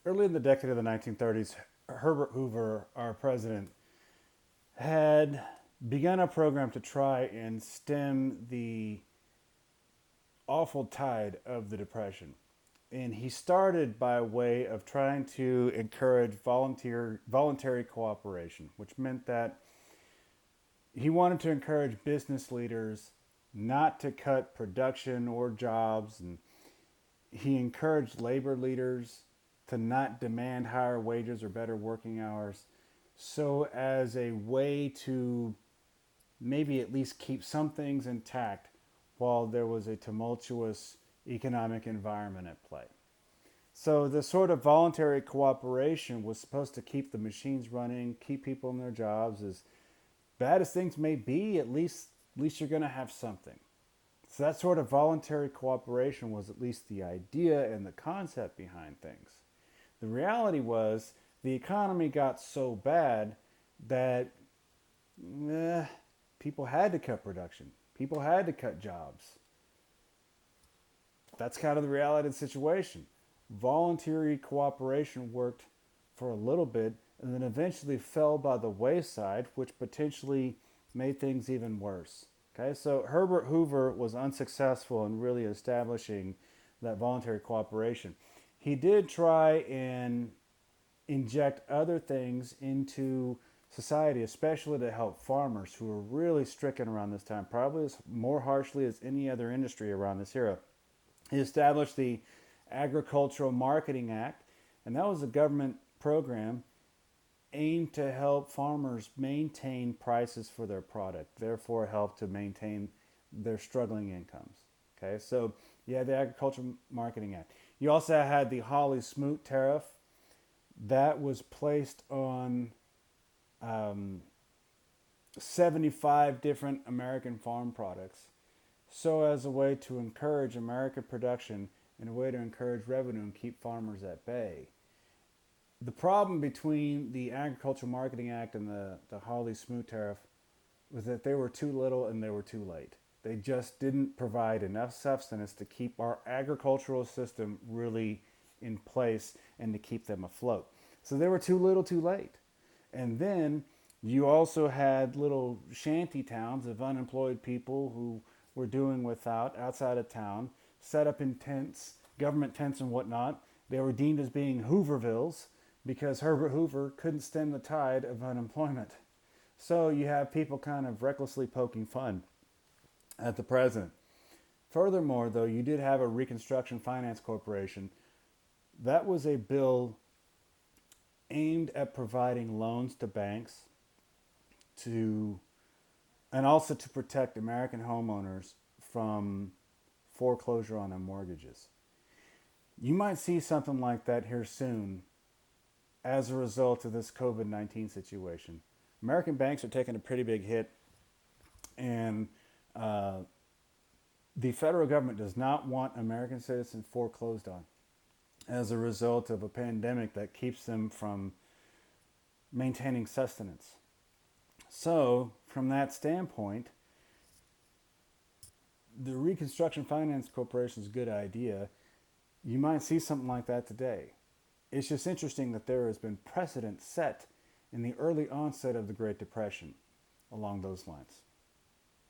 Early in the decade of the 1930s, Herbert Hoover, our president, had begun a program to try and stem the awful tide of the Depression. And he started by way of trying to encourage voluntary cooperation, which meant that he wanted to encourage business leaders not to cut production or jobs, and he encouraged labor leaders to not demand higher wages or better working hours, so as a way to maybe at least keep some things intact while there was a tumultuous economic environment at play. So the sort of voluntary cooperation was supposed to keep the machines running, keep people in their jobs. As bad as things may be, at least you're going to have something. So that sort of voluntary cooperation was at least the idea and the concept behind things. The reality was the economy got so bad that eh, people had to cut production. People had to cut jobs. That's kind of the reality of the situation. Voluntary cooperation worked for a little bit and then eventually fell by the wayside, which potentially made things even worse. Okay, so Herbert Hoover was unsuccessful in really establishing that voluntary cooperation. He did try and inject other things into society, especially to help farmers who were really stricken around this time, probably as more harshly as any other industry around this era. He established the Agricultural Marketing Act, and that was a government program aimed to help farmers maintain prices for their product, therefore help to maintain their struggling incomes. Okay, so you had the Agricultural Marketing Act. You also had the Holly Smoot tariff that was placed on um, 75 different American farm products, so as a way to encourage American production and a way to encourage revenue and keep farmers at bay. The problem between the Agricultural Marketing Act and the Hawley Smoot tariff was that they were too little and they were too late. They just didn't provide enough sustenance to keep our agricultural system really in place and to keep them afloat. So they were too little too late. And then you also had little shanty towns of unemployed people who were doing without outside of town, set up in tents, government tents and whatnot. They were deemed as being Hoovervilles because Herbert Hoover couldn't stem the tide of unemployment. So you have people kind of recklessly poking fun at the president. Furthermore, though, you did have a Reconstruction Finance Corporation. That was a bill aimed at providing loans to banks to and also to protect American homeowners from foreclosure on their mortgages. You might see something like that here soon as a result of this COVID-19 situation. American banks are taking a pretty big hit, and uh, the federal government does not want American citizens foreclosed on as a result of a pandemic that keeps them from maintaining sustenance. So, from that standpoint, the Reconstruction Finance Corporation is a good idea. You might see something like that today. It's just interesting that there has been precedent set in the early onset of the Great Depression along those lines.